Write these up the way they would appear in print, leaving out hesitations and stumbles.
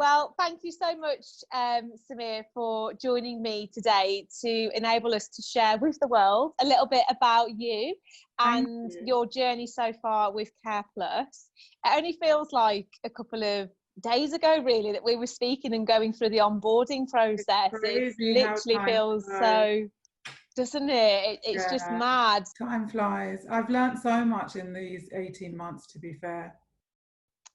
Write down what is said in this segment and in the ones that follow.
Well, thank you so much, Samia, for joining me today to enable us to share with the world a little bit about you and your journey so far with Kare Plus. It only feels like a couple of days ago, really, that we were speaking and going through the onboarding process. It literally feels so, doesn't it? It's just mad. Time flies. I've learned so much in these 18 months, to be fair.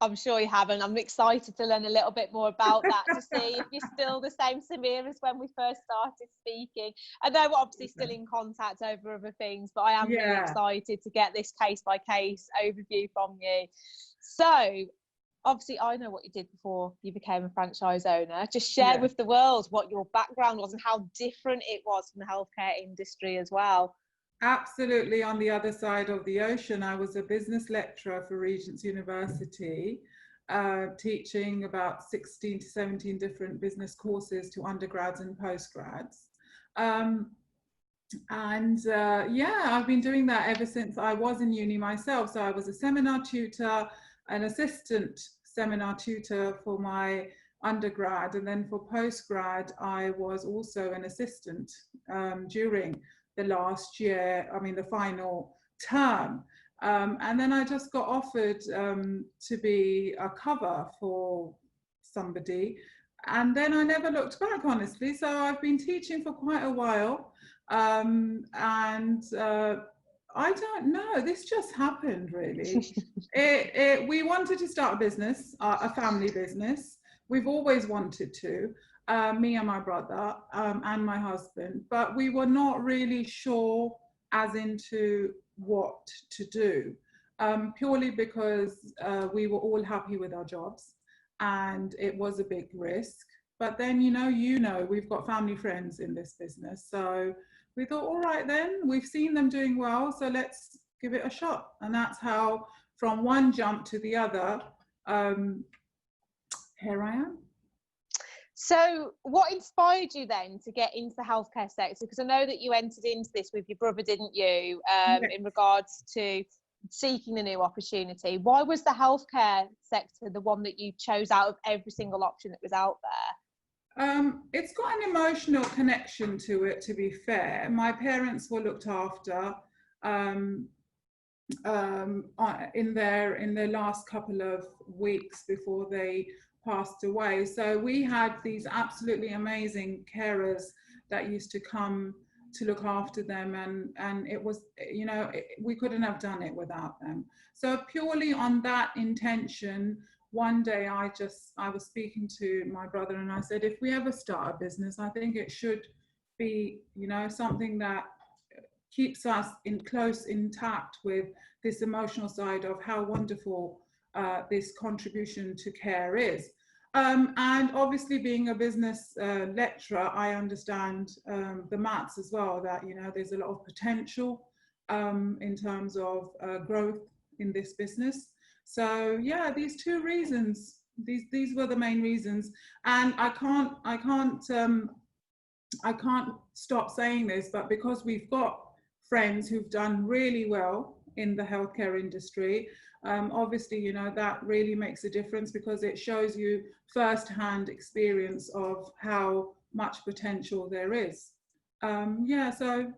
I'm sure you haven't. I'm excited to learn a little bit more about that, to see if you're still the same Samia as when we first started speaking. I know we're obviously still in contact over other things, but I am really excited to get this case by case overview from you. So obviously I know what you did before you became a franchise owner. Just share with the world what your background was and how different it was from the healthcare industry as well. Absolutely, on the other side of the ocean. I was a business lecturer for Regent's University, teaching about 16 to 17 different business courses to undergrads and postgrads. I've been doing that ever since I was in uni myself. So I was a seminar tutor, an assistant seminar tutor for my undergrad, and then for postgrad I was also an assistant during the last year, the final term. And then I just got offered to be a cover for somebody. And then I never looked back, honestly. So I've been teaching for quite a while. I don't know, this just happened, really. We wanted to start a business, a family business. We've always wanted to. Me and my brother and my husband, but we were not really sure as into what to do, purely because we were all happy with our jobs and it was a big risk. But then, we've got family friends in this business. So we thought, all right then, we've seen them doing well, so let's give it a shot. And that's how, from one jump to the other, here I am. So what inspired you then to get into the healthcare sector? Because I know that you entered into this with your brother, didn't you, in regards to seeking a new opportunity. Why was the healthcare sector the one that you chose out of every single option that was out there? It's got an emotional connection to it, to be fair. My parents were looked after in their last couple of weeks before they passed away. So we had these absolutely amazing carers that used to come to look after them, and it was, we couldn't have done it without them. So purely on that intention, one day I was speaking to my brother and I said, if we ever start a business, I think it should be, something that keeps us intact with this emotional side of how wonderful this contribution to care is. And obviously being a business lecturer, I understand the maths as well, that, there's a lot of potential in terms of growth in this business. So yeah, these two reasons, these were the main reasons. And I can't stop saying this, but because we've got friends who've done really well in the healthcare industry, obviously, that really makes a difference, because it shows you first-hand experience of how much potential there is. So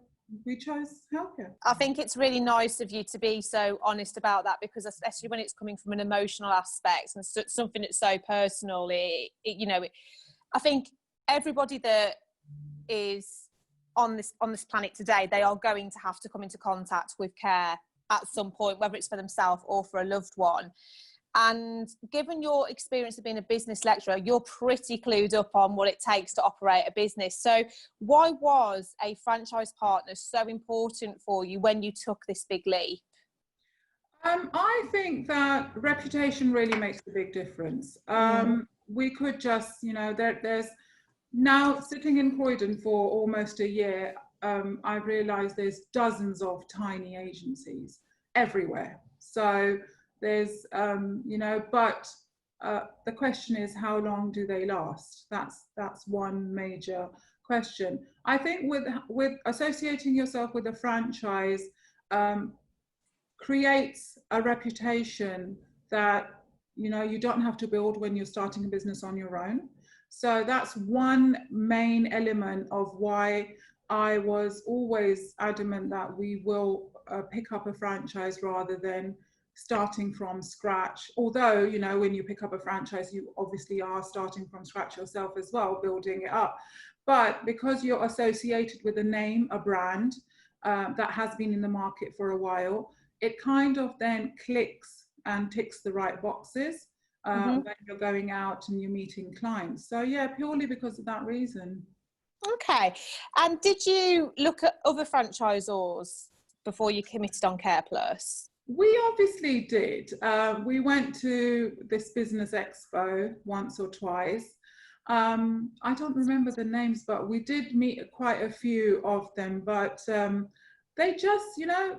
we chose healthcare. I think it's really nice of you to be so honest about that, because especially when it's coming from an emotional aspect and something that's so personal, I think everybody that is on this planet today, they are going to have to come into contact with care at some point, whether it's for themselves or for a loved one. And given your experience of being a business lecturer, you're pretty clued up on what it takes to operate a business. So why was a franchise partner so important for you when you took this big leap? I think that reputation really makes a big difference. We could just, there's now, sitting in Croydon for almost a year, I've realised there's dozens of tiny agencies everywhere. So there's, but the question is, how long do they last? That's one major question. I think with associating yourself with a franchise creates a reputation that you know, you don't have to build when you're starting a business on your own. So that's one main element of why I was always adamant that we will pick up a franchise rather than starting from scratch. Although, you know, when you pick up a franchise, you obviously are starting from scratch yourself as well, building it up. But because you're associated with a name, a brand that has been in the market for a while, it kind of then clicks and ticks the right boxes when you're going out and you're meeting clients. So yeah, purely because of that reason. Okay. And did you look at other franchisors before you committed on Kare Plus? We obviously did. We went to this business expo once or twice. I don't remember the names, but we did meet quite a few of them. But they just, you know,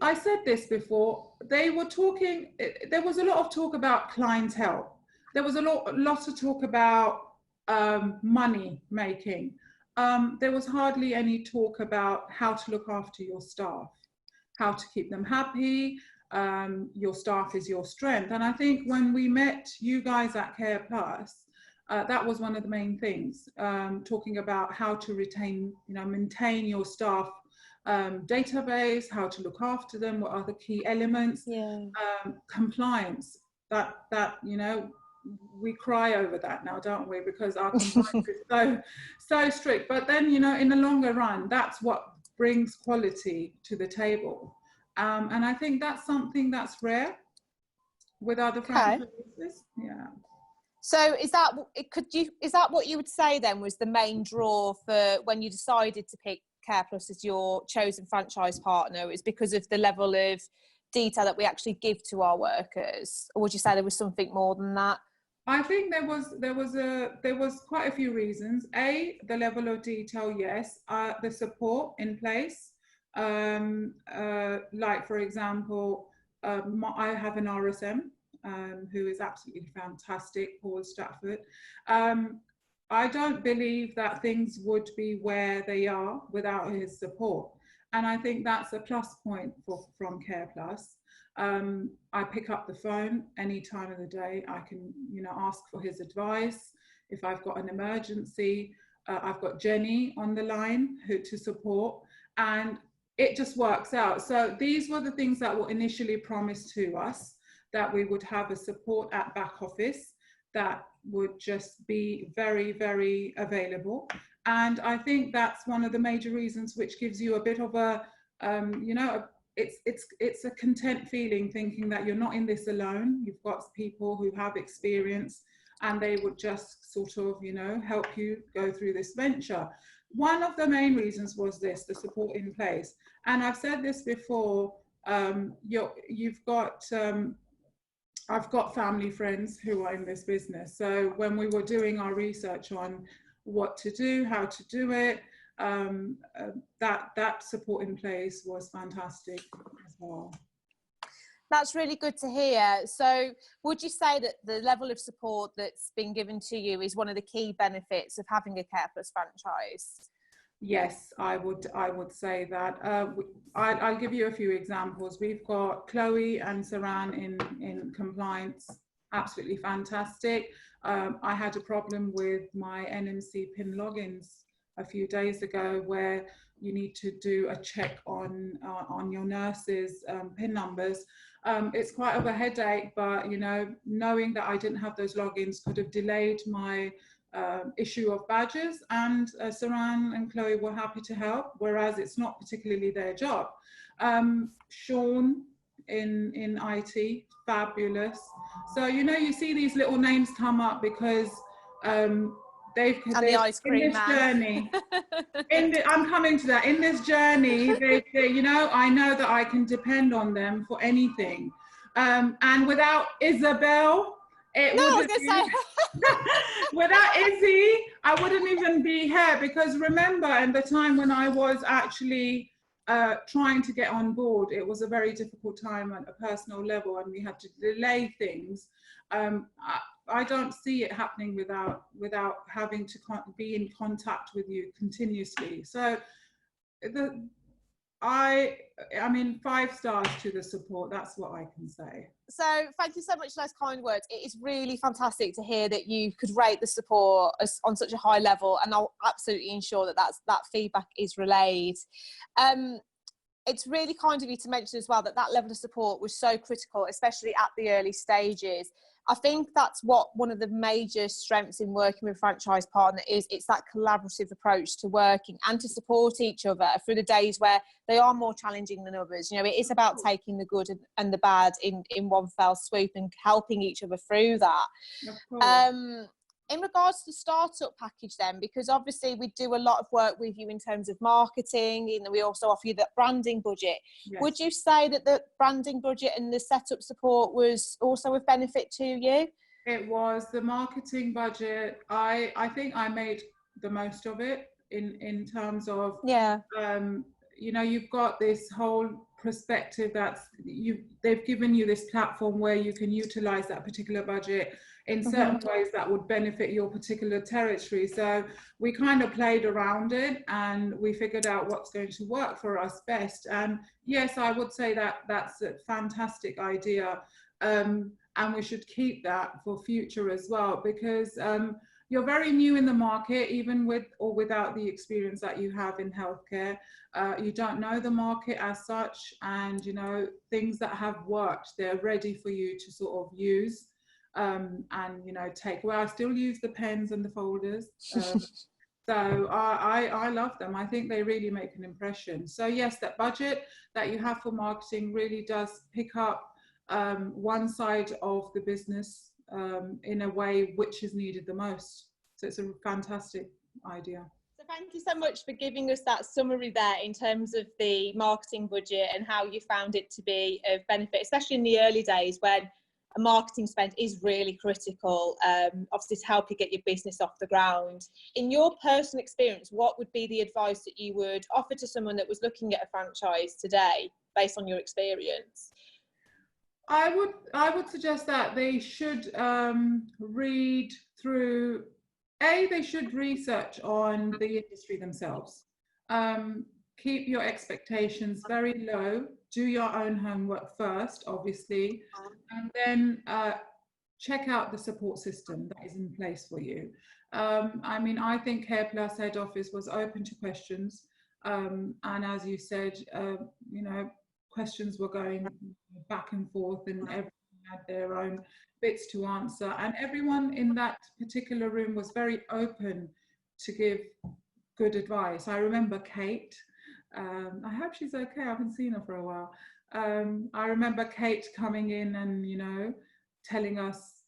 I said this before, they were talking, there was a lot of talk about clientele. There was a lot of talk about money making. There was hardly any talk about how to look after your staff, how to keep them happy. Your staff is your strength. And I think when we met you guys at Kare Plus, that was one of the main things, talking about how to retain, you know, maintain your staff database, how to look after them, what are the key elements, compliance, that, you know, we cry over that now, don't we? Because our compliance is so strict. But then, you know, in the longer run, that's what brings quality to the table. And I think that's something that's rare with other franchises. Yeah. So is that what you would say then was the main draw for when you decided to pick Kare Plus as your chosen franchise partner, is because of the level of detail that we actually give to our workers? Or would you say there was something more than that? I think there was quite a few reasons. A, the level of detail, yes. The support in place. Like, for example, I have an RSM who is absolutely fantastic, Paul Stratford. I don't believe that things would be where they are without his support. And I think that's a plus point from Kare Plus. I pick up the phone any time of the day. I can, you know, ask for his advice. If I've got an emergency, I've got Jenny on the line to support, and it just works out. So these were the things that were initially promised to us, that we would have a support at back office that would just be very, very available. And I think that's one of the major reasons which gives you a bit of a, you know, it's a content feeling, thinking that you're not in this alone. You've got people who have experience and they would just sort of, you know, help you go through this venture. One of the main reasons was this, the support in place. And I've said this before, I've got family friends who are in this business. So when we were doing our research on what to do, how to do it, that support in place was fantastic as well. That's really good to hear. So would you say that the level of support that's been given to you is one of the key benefits of having a Kare Plus franchise? Yes, I would say that. I'll give you a few examples. We've got Chloe and Saran in compliance, absolutely fantastic. I had a problem with my NMC PIN logins a few days ago, where you need to do a check on your nurses' PIN numbers. It's quite of a headache, but, you know, knowing that I didn't have those logins could have delayed my issue of badges, and Saran and Chloe were happy to help, whereas it's not particularly their job. Sean in IT, fabulous. So, you know, you see these little names come up because they've the ice cream in this man. journey. I'm coming to that. In this journey, they, you know, I know that I can depend on them for anything. And without Isabel, without Izzy, I wouldn't even be here, because remember, in the time when I was actually trying to get on board, it was a very difficult time at a personal level, and we had to delay things. I don't see it happening without having to be in contact with you continuously. So I mean, 5 stars to the support. That's what I can say. So thank you so much for those kind words. It is really fantastic to hear that you could rate the support on such a high level, and I'll absolutely ensure that that feedback is relayed. It's really kind of you to mention as well that level of support was so critical, especially at the early stages. I think that's what one of the major strengths in working with a franchise partner is. It's that collaborative approach to working and to support each other through the days where they are more challenging than others. You know, it is about taking the good and the bad in one fell swoop and helping each other through that. Of course. In regards to the startup package then, because obviously we do a lot of work with you in terms of marketing, and we also offer you that branding budget. Yes. Would you say that the branding budget and the setup support was also of benefit to you? It was the marketing budget. I think I made the most of it in terms of, Yeah. you know, you've got this whole perspective they've given you this platform where you can utilize that particular budget in certain ways that would benefit your particular territory. So we kind of played around it and we figured out what's going to work for us best. And yes, I would say that that's a fantastic idea. And we should keep that for future as well, because you're very new in the market, even with or without the experience that you have in healthcare. You don't know the market as such, and you know, things that have worked, they're ready for you to sort of use. And you know, I still use the pens and the folders, so I love them. I think they really make an impression. So yes, that budget that you have for marketing really does pick up one side of the business in a way which is needed the most. So it's a fantastic idea. So thank you so much for giving us that summary there in terms of the marketing budget and how you found it to be of benefit, especially in the early days when a marketing spend is really critical, obviously to help you get your business off the ground. In your personal experience, what would be the advice that you would offer to someone that was looking at a franchise today based on your experience? I would suggest that they should read through. They should research on the industry themselves. Keep your expectations very low. Do your own homework first, obviously, and then check out the support system that is in place for you. I mean, I think Kare Plus head office was open to questions, and as you said, you know, questions were going back and forth, and everyone had their own bits to answer, and everyone in that particular room was very open to give good advice. I remember Kate. I hope she's okay. I haven't seen her for a while. I remember Kate coming in and, you know, telling us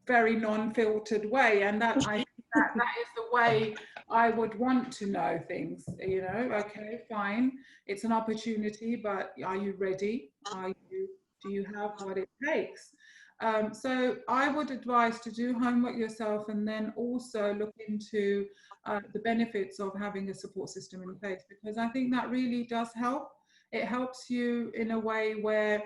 very non-filtered way, and that I think that is the way I would want to know things. You know, okay, fine, it's an opportunity, but are you ready? Do you have what it takes? So I would advise to do homework yourself, and then also look into the benefits of having a support system in place, because I think that really does help. It helps you in a way where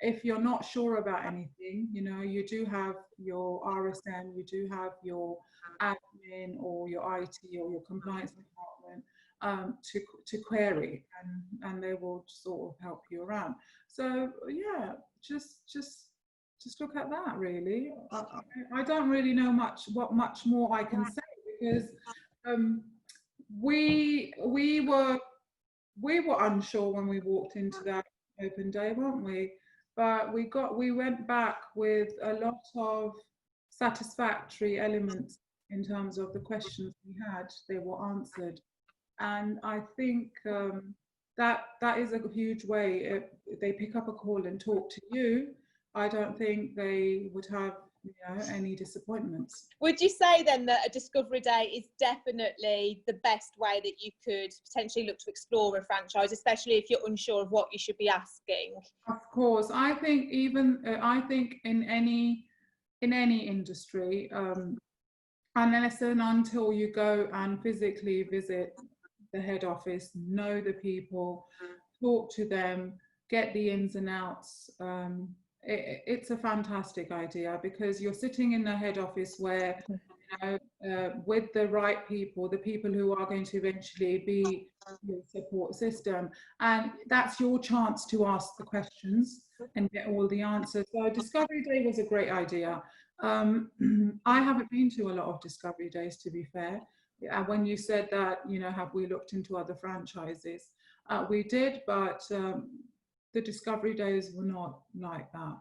if you're not sure about anything, you know, you do have your RSM, you do have your admin or your IT or your compliance department to query, and they will sort of help you around. So yeah, just look at that really. I don't really know what much more I can say, because we were unsure when we walked into that open day, weren't we? But we went back with a lot of satisfactory elements in terms of the questions we had. They were answered, and I think that is a huge way. If they pick up a call and talk to you, I don't think they would have, you know, any disappointments. Would you say then that a discovery day is definitely the best way that you could potentially look to explore a franchise, especially if you're unsure of what you should be asking? Of course, I think I think in any industry, unless and until you go and physically visit the head office, know the people, talk to them, get the ins and outs. It's a fantastic idea, because you're sitting in the head office where, you with the right people, the people who are going to eventually be your support system. And that's your chance to ask the questions and get all the answers. So Discovery Day was a great idea. I haven't been to a lot of Discovery Days, to be fair. When you said that, have we looked into other franchises? We did, but the Discovery Days were not like that.